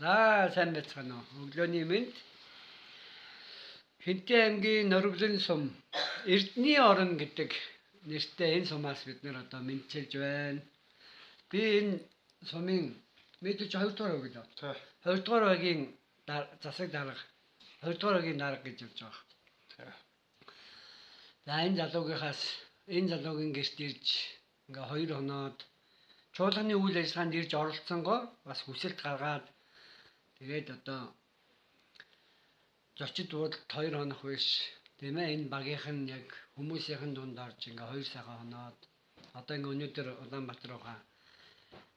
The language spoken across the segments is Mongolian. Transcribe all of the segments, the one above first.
За сайн байцгаана уу. Өглөөний мэнд. Хинтээ аймгийн Нориглон сум Эрдэнэ орон гэдэг нэртэй энэ сумаас бид нэр одоо мэдчилж байна. Би энэ сумын мэдээж 2 дугаар үг л. 2 дугаар багийн засаг дарга 2 дугаар багийн дарга гэж явж байгаа. За энэ залуугийн гэрт ирж ингээ 2 хоноод чуулганы үйл ажиллагаанд ирж оролцсонгоо бас хүсэлт гаргаад тэгээд одоо зочид буудалд 2 хонох биш тийм ээ энэ багийнх нь яг хүмүүсийн дунд орж ингээ 2 сайхан хоноод одоо ингээ өнөөдөр Улаанбаатар руугаа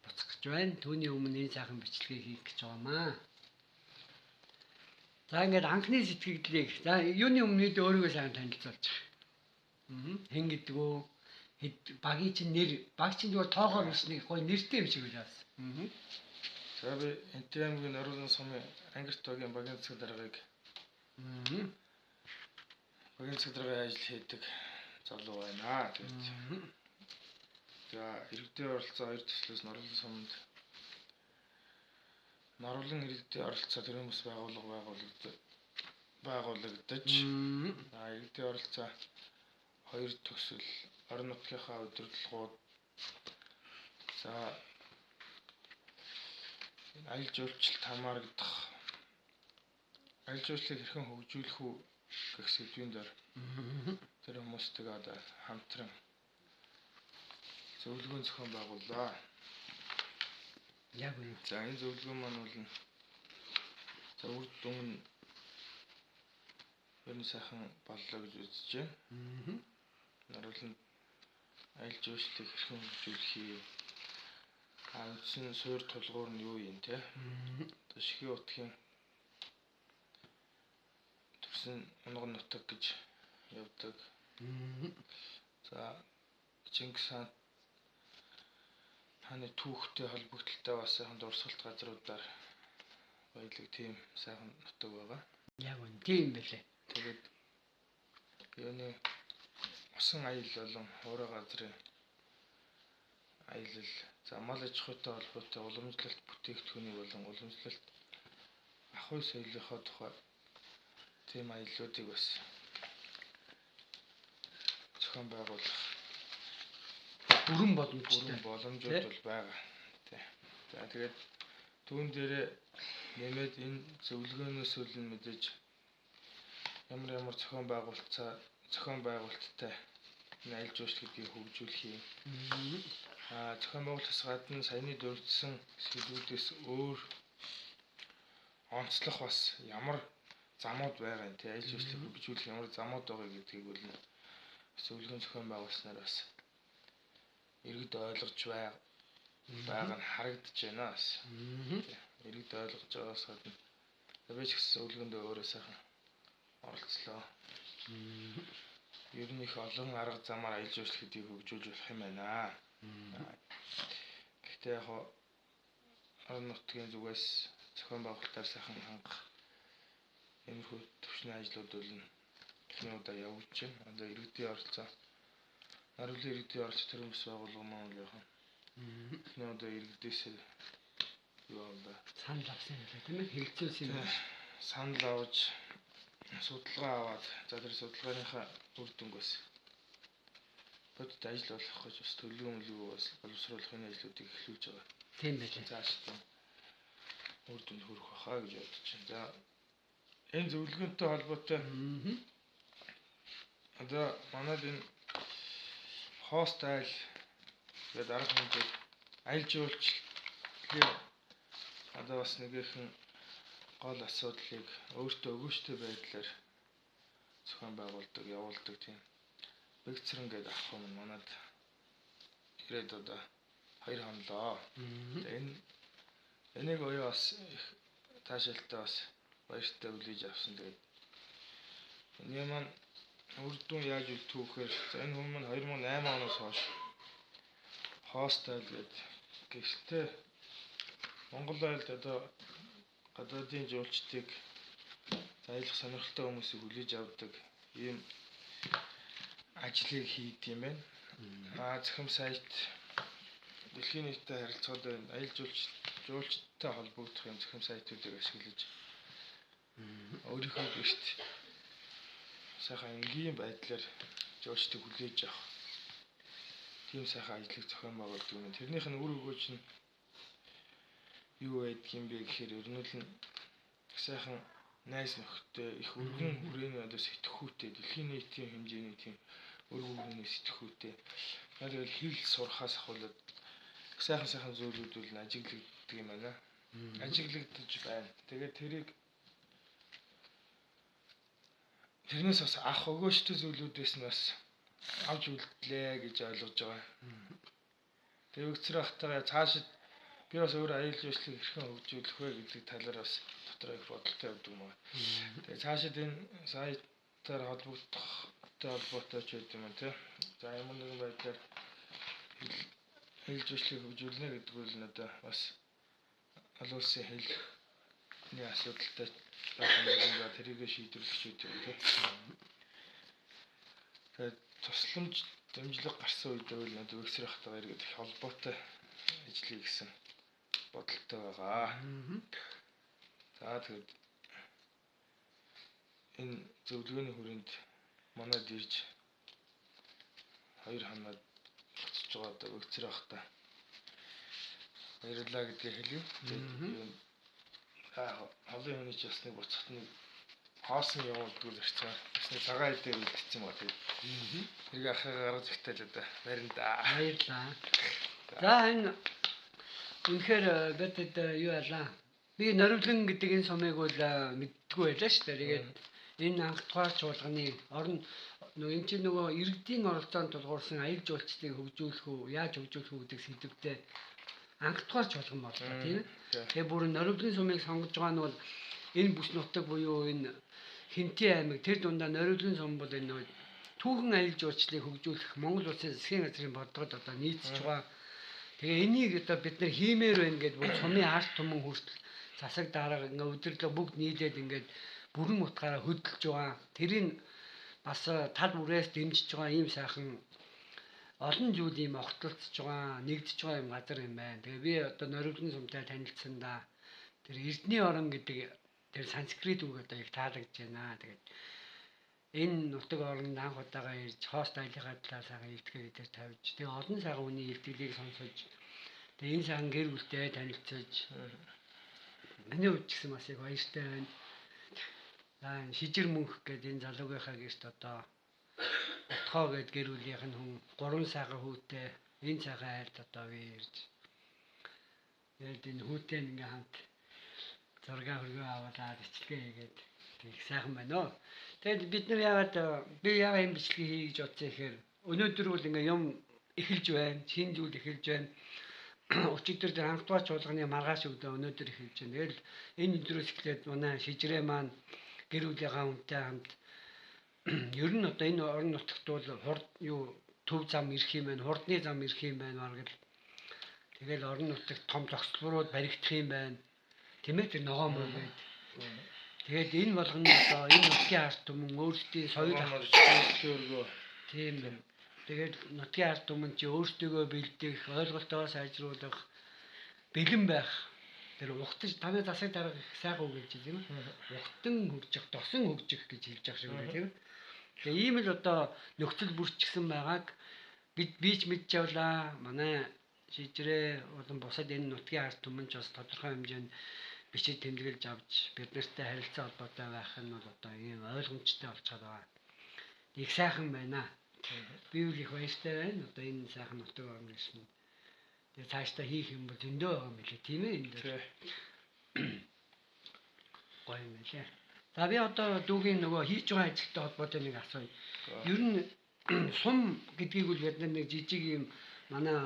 буцах гэж байна. Түүний өмнө энэ сайхан бичлэгийг хийх гэж байгаамаа. За ингээд анхны сэтгэгдлийг за юуны өмнө өөрийгөө сайн танилцуулж байгаа. Хэн гэдэг үү? Багийн чинь нэр баг чинь зүгээр тоогоор биш нэг гоё нэртэй юм шиг байлаа. За би Хинтээ аймгийн Нориглон сумын ангирт багийн засаг даргыг багийн засаг даргын ажил хийдэг залуу байна. Тэгээд за иргэдийн оролцоо 2 төслөөс Нориглон суманд Нориглон иргэдийн оролцоо төрийн бас байгуулагдаж иргэдийн оролцоо 2 төсөл орон нутгийнхаа удирдлагууд за аялал жуулчлалт хамаарагдах аялал жуулчлалыг хэрхэн хөгжүүлэх үү гэх сэдвийн дээр тэр хүмүүстэйгээ одоо хамтран зөвлөгөөн зохион байгууллаа. Яг үнэ. За энэ зөвлөгөөн маань бол за үр дүн нь сайхан боллоо гэж үзэж байна. Нориглон аялал жуулчлалыг хэрхэн хөгжүүлэх үндсэн суурь тулгуур нь юу юм те? Одоо Шихийн утгийн төрсөн унган нутаг гэж явдаг. За Чингис хааны түүхтэй холбогдлолтой бас сайхан дурсгалт газруудаар баялаг тийм сайхан нутаг байгаа. Яг үнэ тийм байлээ. Тэгээд юуны усан аялал болон хуурай газрын аялал за мал аж ахуйтай холбоотой уламжлалт бүтээгдэхүүний болон уламжлалт ахуй соёлынхоо тухай тийм аяллуудыг бас зохион байгуулах бүрэн боломжтой боломжууд бол байгаа. За тэгээд түүн дээрээ нэмээд энэ зөвлөгөөнөөс үл мэдээж ямар зохион байгуулалттай аялал жуулчлал гэдгийг хөгжүүлэх юм. Зохион байгуулалтаас гадна саяны дурдсан сэдвүүдээс өөр онцлох бас ямар замууд байгаа юм те аялал жуулчлалыг хөгжүүлэх ямар замууд байгаа гэдгийг бол зөвлөгөөн зохион байгуулснаар бас иргэд ойлгож байгаа нь харагдаж байна бас. Иргэд ойлгож байгаас гадна би ч гэсэн зөвлөгөөндөө өөрөө сайхан оролцлоо. Ер нь их олон арга замаар аялал жуулчлал гэдгийг хөгжүүлж болох юм байна. Гэхдээ яг орон нутгийн зүгээс зохион байгуулалтаар сайхан хангах иймэрхүү төвчний ажлууд бол эхний удаа явуулж байна. Одоо иргэдийн оролцоо Нориглон иргэдийн оролцоо төрийн бас байгууллага маань бол яг эхний удаа иргэдээс юу авлаа? Санал авсан юм тийм ээ хэрэгцүүлсэн юм. Санал авч судалгаа аваад за тэр судалгааныхаа үр дүнг бас бодит ажил болох гэж бас төлөвлөгөө бас боловсруулах энэ ажлуудыг эхлүүлж байгаа. Тийм байх. Цааш үр дүнд хүрэх байхаа гэж бодож байна. За энэ зөвлөгөөнтэй холбоотой одоо манайд энэ хост айл гэдэг арга хэмжээ аялал жуулчлалын одоо бас нэгэн гол асуудлыг өөртөө өгөөжтэй байдлаар зохион байгуулдаг, явуулдаг тийм бэгцрэн гэдэг ах юм манад ирээд одоо 2 хонлоо. Энийг оёо бас их таашаалтай бас баяртай үлээж авсан. Тэгээд энэ маань үр дүн яаж үлдэх вэхээр за энэ хүмүүс маань 2008 оноос хойш хост айл гэдэг гэртээ Монгол айлд одоо гадаадын жуулчдыг аялах сонирхолтой хүмүүсийг хүлээж авдаг ийм ажлыг хийдэг юм байна. Захим сайт дэлхийн нийтэд харилцаад байна. Аялал жуулчлал жуулчдтай холбогдох юм зохион сайтуудыг ашиглаж өөрийнхөө гэрт сайхан энгийн байдлаар жуулчдыг хүлээж авах тийм сайхан ажлыг зохион байгуулдаг юм. Тэрнийх нь үр өгөөж нь юу байдаг юм бэ гэхээр өрнөл нь сайхан найз нөхдөд их өргөн хүрээний одоо сэтгхүүтэй дэлхийн нийтийн хэмжээний тийм өргөн хүрээний сэтгхүүтэй яг хэл сурахаас ахвал сайхан зүйлүүд бол ажиглагддаг юм байна. Ажиглагдаж байна. Тэгээд тэрнээс бас ах өгөөжтэй зүйлүүдээс нь бас авч үлдлээ гэж ойлгож байгаа. Тэгээд өгцөр ахтайгаа цаашид би бас өөр аюул жуулчлалыг хэрхэн хөгжүүлэх вэ гэдэг талаар бас дотор их бодолтой байдаг юм байна. Тэгээд цаашид энэ сайтаар холбоотой ч гэдэг юм тий. За ямар нэгэн байдлаар аюул жуулчлалыг хөгжүүлнэ гэдэг бол надад бас олон улсын хэлний асуудалтай байна. Тэрийг шийдвэрлэх үү тийм тий. Тэгээд тусламж дэмжлэг гарсан үед бол надад өгсөр хатгаа иргэд их холбоотой ажлыг гэсэн бодолтой байгаа. За тэгээд энэ зөвлөгөөний хүрээнд манайд ирж хоёр ханаад буцаж байгаа одоо өгсөр хатаа баярлалаа гэдгийг хэлье. Олон хүний ч бас нэг буцахт нэг хоосон явуулдаг л ирсэн. Бас нэг цагаан идээр үлдсэн ба тэгээд тэрийг ахыгаа гаргаж ихтэй л одоо баярлалаа. Баярлалаа. За энэ үнэхээр бэтэд юу ялаа. Би нориглон гэдэг энэ сумыг бол мэддэггүй байлаа шүү дээ. Тэгээд энэ анх дугаар чуулганы орон энэ чинь нөгөө иргэдийн оролцоонд тулгуурсан аюул жуулчдыг хөгжүүлэх үү, яаж хөгжүүлэх үү гэдэг сэдвтэй анх дугаар чуулган боллоо тийм ээ. Тэгээ бүр нориглон сумыг сонгож байгаа нь бол энэ бүс нутаг буюу энэ Хинтээ аймаг тэр дундаа нориглон сум бол энэ түүхэн аюул жуулчлалыг хөгжүүлэх Монгол улсын засгийн газрын бодлогод одоо нийцж байгаа. Тэгээ энийг одоо бид нар хиймээр байна гэдээ бүр сумын арт түмэн хүртэл засаг дарга ингээ өдөрлөг бүгд нийлээд ингээд бүрэн утгаараа хөдөлж байгаа. Тэрийг бас тал бүрээс дэмжиж байгаа ийм сайхан олон зүйл ийм огтлцож байгаа, нэгдэж байгаа юм газар юм байна. Тэгээ би одоо нориглон сумтай танилцсан да. Тэр Эрдэнэ орон гэдэг тэр санскрит үг одоо их таалагдж байна. Тэгээд энэ нутаг оронд анх удаага ирж хост айлынхаа талаар сайхан илтгэл дээр тавьж тэгээ олон сайхан хүний илтгэлийг сонсож тэгээ энэ сайхан гэр бүлтэй танилцаж миний хувьд ч гэсэн бас их баяртай байна. За шижир мөнх гэдэг энэ залуугийнхаа гэрт одоо Утхоо гэдэг гэр бүлийнх нь хүн 3 сайхан хүүтэй энэ сайхан айлд одоо би ирж тэгээд энэ хүүтэй ингээ хамт зураг хөргөө аваад бичлэгээ хийгээд их сайхан байна. Тэгэд бид нар яагаад энэ бичлэгийг хий гэж бодсон гэхээр өнөөдөр бол ингээ юм эхэлж байна. Шинэ зүйл эхэлж байна. Өчигдөр тэр анх дугаар чуулганы маргааш өглөө өнөөдөр эхэлж байна. Тэгэл энэ өдрөөс эхлээд манай шижрээ маань гэр бүлийнхаа хүнтэй хамт ер нь одоо энэ орон нутагт бол төв зам ирэх юм байна. Хурдны зам ирэх юм байна. Бараг л тэгэл орон нутагт том зогсолборууд баригдах юм байна. Тэмээ тэр ногоон мөн байд. Тэгээд энэ болгоно одоо энэ нутгийн арт түмэн өөрсдийн соёл өөргөө тийм байна. Тэгээд нутгийн арт түмэн чи өөрсдөө бэлдэх, ойлголтоо сайжруулах, бэлэн байх. Тэр ухтаж танай засаг дарга их сайхан үг хэлж байна тийм ээ. Ухтан хөгжих, досон хөгжих гэж хэлж байгаа шиг байна тийм ээ. Тэгээ ийм л одоо нөхцөл бүрчгсэн байгааг би ч мэдж явлаа. Манай шижрээ болон бусад энэ нутгийн арт түмэн ч бас тодорхой хэмжээнд бичиж тэмдэглэж авч бид нартай харилцаа холбоотой байх нь бол одоо ийм ойлгомжтой болчиход байгаа. Их сайхан байна. Би үл их баяртай байна. Одоо энэ сайхан нутаг орн гэсэн. Тэгээ цаашдаа хийх юм бол зөндөө байгаа юм билээ тийм ээ энэ дээр. Гоё юм лээ. За би одоо дүүгийн нөгөө хийж байгаа ажилтай холбоотой нэг асууя. Ер нь сум гэдгийг үл бид нэг жижиг юм манай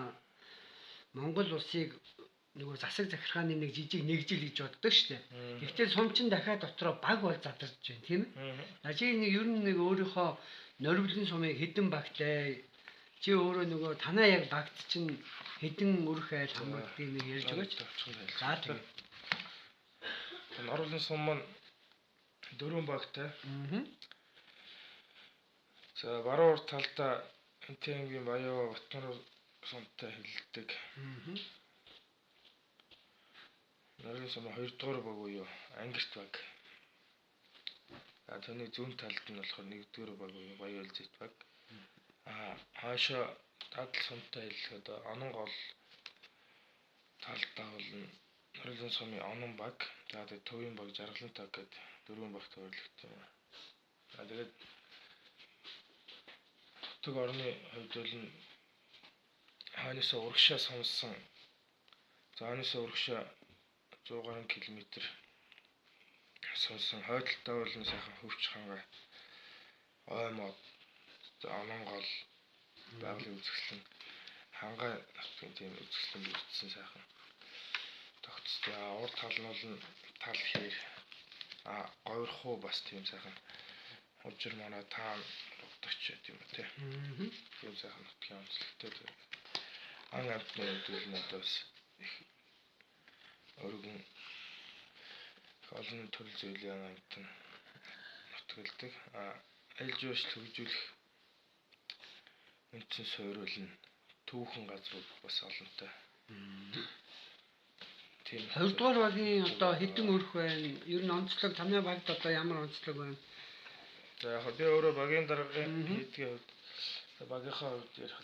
Монгол улсыг нөгөө засаг захиргааны нэг жижиг нэгжил гэж боддог шүү дээ. Гэхдээ сум чин дахиад дотроо баг бол задарч байна тийм ээ. Чи нэг ер нь нэг өөрийнхөө нориглон сумыг хэдэн багтай чи өөрөө нөгөө танаа яг багт чинь хэдэн өрх айл хамгаалдгийг нэг ярьж өгөөч. За тэгээд нориглон сум маань 4 багтай. За баруун урд талдаа Энтэнгийн Баян Батнар сумтай хэлдэг. Норлын сумын 2 дугаар баг буюу Ангирт баг. Түүний зүүн талд нь болохоор 1 дугаар баг буюу Баян Улзит баг. Хаашаа дадал сумтай хэлэх одоо онон гол талдаа бол Норлын сумын онон баг. За тэгээд төвийн баг Жаргалан таг гэдэг 4 багт хуваарлагдсан юм. Тэгээд Нутаг орны хувьд бол хойноосоо урагшаа сонсон. За хойноосоо урагшаа 100 гаруй км сонсон. Хойдолтой бол сайхан хөвч хангаа оймоо онон гол байгалийн үзэсгэлэн хангаа нутгийн тийм үзэсгэлэн бичсэн сайхан тогтцтой. Урд тал нь бол тал хээр говьрхуу бас тийм сайхан хужир манай таан утгач тийм үү те. Тийм сайхан нутгийн онцлогтой. Ан амтны зүйл надаас их өргөн олон төрөл зүйлийн амт нь нутгалдаг. Айлж ууш хөгжүүлэх үндсэн суурил нь түүхэн газрууд бас олонтой. Тийм. 2 дугаар багийн одоо хэдэн өрх байна? Ер нь онцлог тамийн багт одоо ямар онцлог байна? За яг би өөрөө багийн дараагийн хийдгийн хувьд багийнхаа хувьд ярих.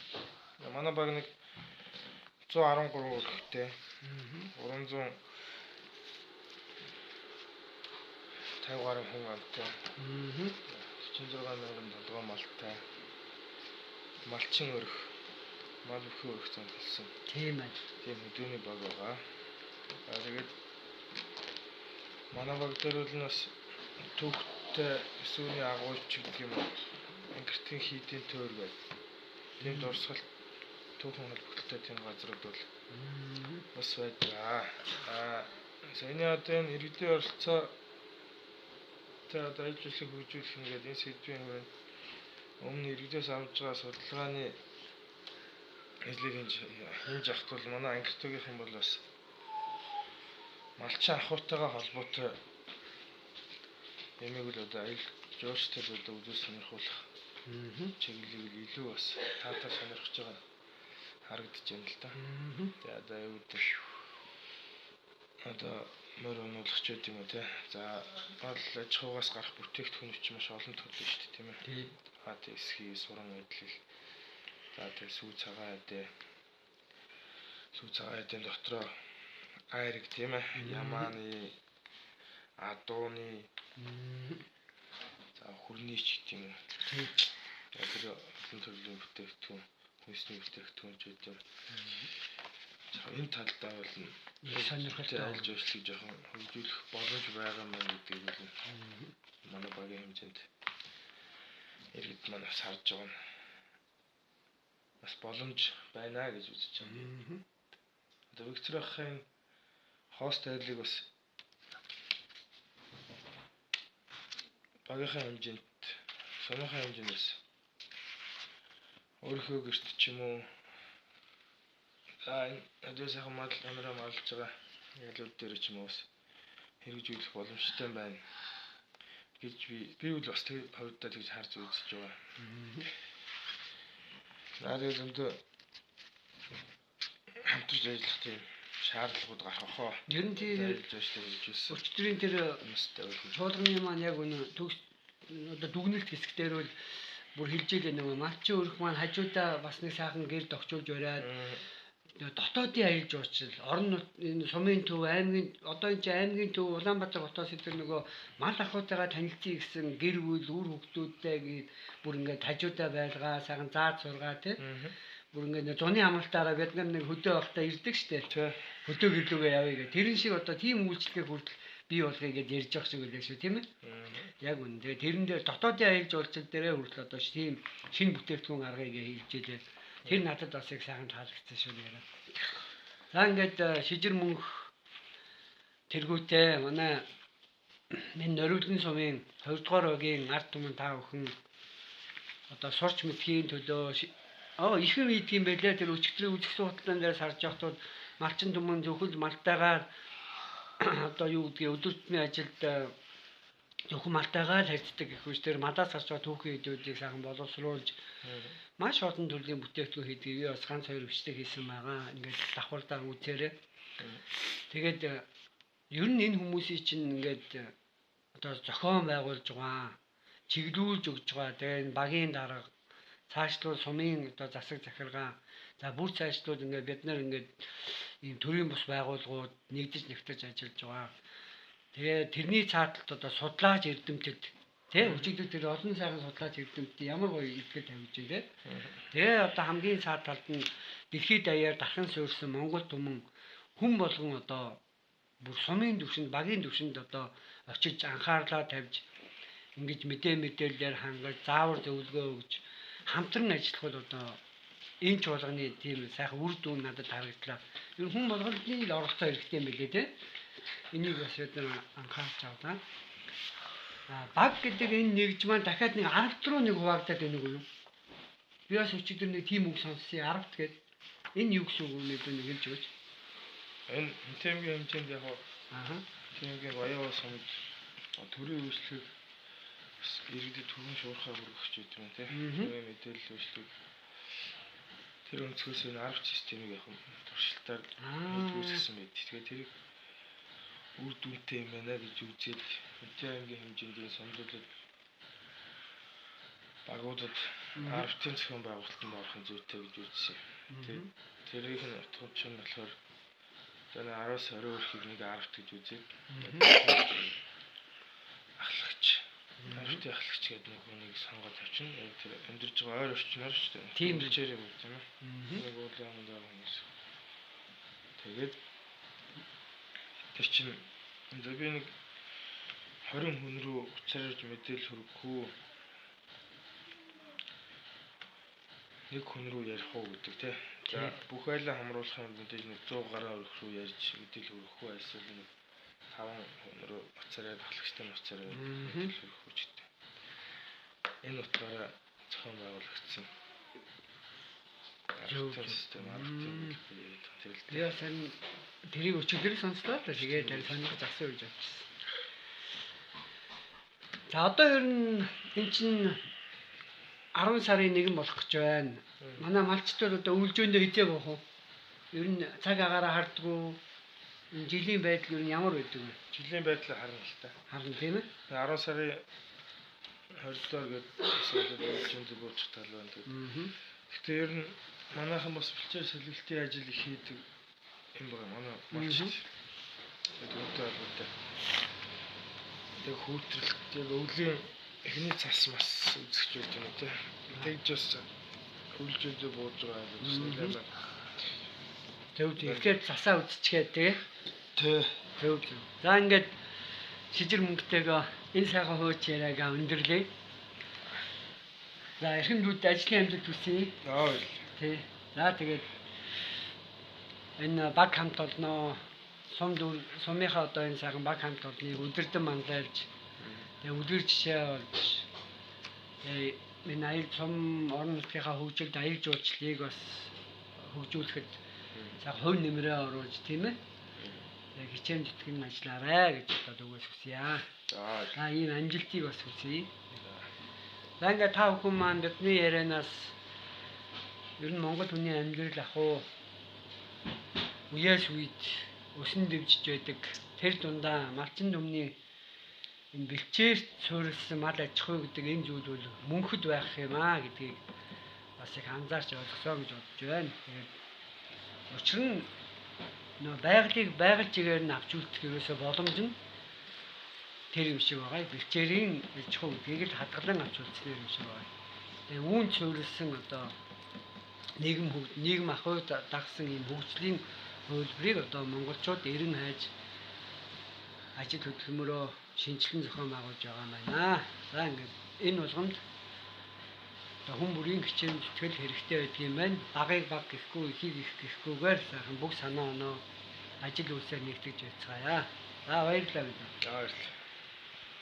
Манай баг нэг 113 өрхтэй. 350 гаруй хүн амтай. 46,000 толгой малтай. Малчин өрх, мал бүхий өрх зонтолсон. Тийм ээ. Тийм хөдөөний баг байгаа. Тэгээд манай баг дээр бол бас төвхтэй эсүүний агуулч гэдэг юм уу. Ангиртын хийдийн тойр байд. Тийм дурсгал түүхэн холбогдолтой тийм газрууд бол бас байдаг. Саяны одоо энэ иргэдийн оролцоо тэ одоо айлжуулах хөгжүүлэх ингээд энэ сэдвийн хүрээнд өмнө иргэдээс авч байгаа судалгааны хэлийг хинж авах бол манай ангиртуугийнх юм бол бас малчин ахуйтайгаа холбоотой ямиг л одоо аял жуурчтай л одоо үзэл сонирхуулах чиглэлийг илүү бас таатар сонирхож байгаа харагдаж байна л да. Тэгээ одоо юу гэдэг одоо мөр онуулгач гэдэг юм уу те. За бол аж ахуйгаас гарах бүтээгдэхүүн ч маш олон төрлийн шүү дээ тийм ээ. Тийм. Тэгээ эсхий суран эдлэл. За тэгээ сүү цагаан эдийн дотроо айрэг тийм ээ. Ямааны адууны за хүрний ч гэдэг юм. Тийм. Тэр олон төрлийн бүтээгдэхүүн, хүнсний бүтээгдэхүүн ч гэдэг юм. Энэ талдаа бол сонирхолтой айлж уушлыг жоохон хөгжүүлэх боломж байгаа мэн гэдгийг бол манай багийн хэмжээнд иргэд маань бас харж байгаа нь бас боломж байна гэж үзэж байна. Одоо Виктор ахын хост тайлыг бас багийнхаа хэмжээнд сонирхолтой хэмжээнээс өөрийнхөө гэрт ч юм уу одоо сайхан мал амраа малж байгаа ялууд дээр ч юм уу хэрэгжүүлэх боломжтой байна гэж би бол бас тэр хувьдаа тэгж харж үзэж байгаа. Надад зөндөө хамтарч ажиллах тийм шаардлагууд гарах ахоо. Ер нь тийм өчтөрийн тэр чуулганы маань яг өнө одоо дүгнэлт хэсэг дээр бол бүр хилжээлээ нөгөө малчин өрх маань хажуудаа бас нэг сайхан гэр догчулж бариад дотоодын аялал жуулчлал орон энэ сумын төв аймгийн одоо энэ аймгийн төв Улаанбаатар хотоос тэр нөгөө мал ахуйтайгаа танилцъя гэсэн гэр бүл үр хөвгтүүдтэй гээд бүр ингээд хажуудаа байлгаа сайхан заад сургаа тий бүр ингээд зуны амралтаараа бид нэг хөдөө авалтаа ирдэг штэ хөдөө гэрлүүгээ явъя гэх тэрэн шиг одоо тийм үйлчлэгээ хүртэл бий болгоё гэж ярьж байгаа шиг үлээ шүү тийм ээ яг үнэ тэгээ тэрэн дээр дотоодын аялал жуулчлал дээрээ хүртэл одоо тийм шинэ бүтээгдэхүүн гаргая гэж хэлжээ. Тэр надад бас их сайхан таалагдсан шүү нэрээ. За ингээд шижир мөнх тэргүүтээ манай энэ Нориулын сумын 2 дугаар багийн ард түмэн та бүхэн одоо сурч мэдхийн төлөө ихэн ийдгийм байлээ тэр өчигдрийн үзэх суудлын дээр сарж явахдаа малчин түмэн зөвхөн малтайгаар одоо юу гэдгийг өдөр тутмын ажилд зөвхөн малтайгаар харьцдаг гэх үс тэр мадаас гарч байгаа түүхийн хэдүүдийг сайхан боловсруулж маш олон төрлийн бүтээгдэхүүн хийдэг. Би бас ганц хоёр өчтөг хийсэн байгаа. Ингээд давхардаар үзээрээ. Тэгээд ер нь энэ хүмүүсийн чинь ингээд одоо зохион байгуулж байгаа, чиглүүлж өгч байгаа. Тэгээ энэ багийн дарга цаашлуул сумын одоо засаг захиргаа за бүр цаашлуул ингээд бид нар ингээд ийм төрийн бус байгууллагууд нэгдэж нэвтэж ажиллаж байгаа. Тэгээ тэрний цааталт одоо судлаач эрдэмтэд тий өчигдөр тэр олон сайхан судлаач эрдэмтэд ямар гоё илтгэл тавьж байна тий. Тэгээ одоо хамгийн цааталт нь дэлхийд даяар дархан суурьсан Монгол түмэн хүн болгон одоо бүр сумын түвшинд багийн түвшинд одоо очиж анхаарлаа тавьж ингэж мэдээлэлээр хангаж заавар зөвлөгөө өгж хамтран ажиллах одоо энэ чуулганы тийм сайхан үр дүн надад харагдлаа. Ер нь хүн болгоны л оролцоо хэрэгтэй юм билээ тий. Энийг бас бид нар анхаарч авлаа. Баг гэдэг энэ нэгж маань дахиад нэг 10 руу нэг хуваагдаад байна уу юу? Би бас өчигдөр нэг тийм үг сонссон 10 гээд энэ юу гэсэн үг нэг хэлж өгөөч. Энэ темгийн хэмжээнд яг темгийн баян сумд төрийн үйлчлэг иргэдэд түргэн шуурхай хүргэж өгч юм тий. Төрийн мэдээлэл үйлчлэг тэр өнцгөөс энэ 10 системийг яг туршилтаар үүсгэсэн байд. Тэгэхээр тэрийг үр дүнтэй юм байна гэж үзээд темгийн хэмжээний сумдуудад багуудад 10-ын зохион байгуулалтанд орох нь зүйтэй гэж үзсэн. Тэрийг нь утгач нь болохоор тэр 10-аас 20 өрхийг нэг 10 гэж үзээд ахлагч 10-ийн ахлагч гэдэг нэг сонгоод тавьчихна. Яг тэр амьдарч байгаа ойр орчноор ч тийм хэлжээрэй үг тийм ээ. Нэг уулын даа хүмүүс. Тэгээд тэр чинь би нэг 20 хүн рүү уцаарж мэдээлэл хүргэхгүй нэг хүн рүү ярих уу гэдэг тий. За бүх айлаа хамруулахын мэдээж нэг 100 гаруй өрх рүү ярьж мэдээлэл хүргэхгүй эсвэл нэг 5 хүн рүү уцаараад ахлагчтай уцаараад мэдээлэл хүргэх үүрэгтэй. Энэ утгаараа зохион байгуулагдсан. Систем аргатай. Тэгээ сайн тэрийг өчигдөр сонслоо та тэгээд тэр сонирхож авсан үеж авчихсан. За одоо ер нь эн чинь 10 сарын 1 болох гэж байна. Манай малчтууд одоо үйлжөөндөө хизээ боох уу? Ер нь цаг агаараа хардггүй жилийн байдал ер нь ямар байдаг вэ? Жилийн байдлыг харна л та. Харна тийм ээ. 10 сарын 20-доор гээд асуудал үйлжөөнд зөвөрч тал байна гэдэг. Гэхдээ ер нь манайхан бас бэлчээр солилтын ажил их хийдэг юм байна. Манай малчт. Тэгээд үүтэй. Тэг хүүтрэлт яг өвлийн эхний цас мас үзэж байж байна тий. Тэгж бас үйлжөөдөө бууж байгаа юм. Тэгвэл ихтэй засаа үзчихээ тий. Тэгвэл за ингээд шижир мөнгөтэйгээ энэ сайхан хууч яриагаа өндөрлөө. За эрхэм дүүд ажлын амжилт хүсье. Тий. За тэгээд энэ баг хамт олноо сумынхаа одоо энэ сайхан баг хамт олныг өдөрдөн манлайлж тэгээ үлгэр жишээ болж энэ аял сум орон нутгийнхаа хөгжилд аял жуулчлалыг бас хөгжүүлэхэд цаг хувь нэмрээ оруулж тийм ээ. Яг хичээн зүтгэн ажиллаарай гэж бодоод өгөөс хүсье. За ийм амжилтыг бас хүсье. За ингээд та бүхэн маань бидний ярианаас ер нь Монгол хүний амьдрал ах уу үеэс үед өсөн дэвжиж байдаг тэр дундаа малчин түмний энэ бэлчээрт суурилсан мал аж ахуй гэдэг энэ зүйл бол мөнхөд байх юм аа гэдгийг бас их анзаарч ойлгосоо гэж бодож байна. Тэгээд учир нь нөө байгалыг байгаль чигээр нь авч үлдэх ерөөсөө боломж нь тэр юм шиг байгаа. Бэлчээрийн аж ахуй гэдгийг л хадгалан авч үлдэх юм шиг байгаа. Тэгээд үүнд суурилсан одоо нийгэм ахуй дагсан ийм хөгжлийн хөлбөрийг одоо монголчууд эрен хайж ажил хөдөлмөрөө шинжилэн зохион байгуулж байгаа юм байна. За ингээд энэ болгонд хүн бүрийн хичээл зүтгэл хэрэгтэй байдаг юм байна. Багыг баг гэхгүй, ихийг их гэхгүйгээр сайхан бүх санаа оноо ажил үйлсээр нэгтгэж байцгаая. За баярлалаа бид. За баярлалаа.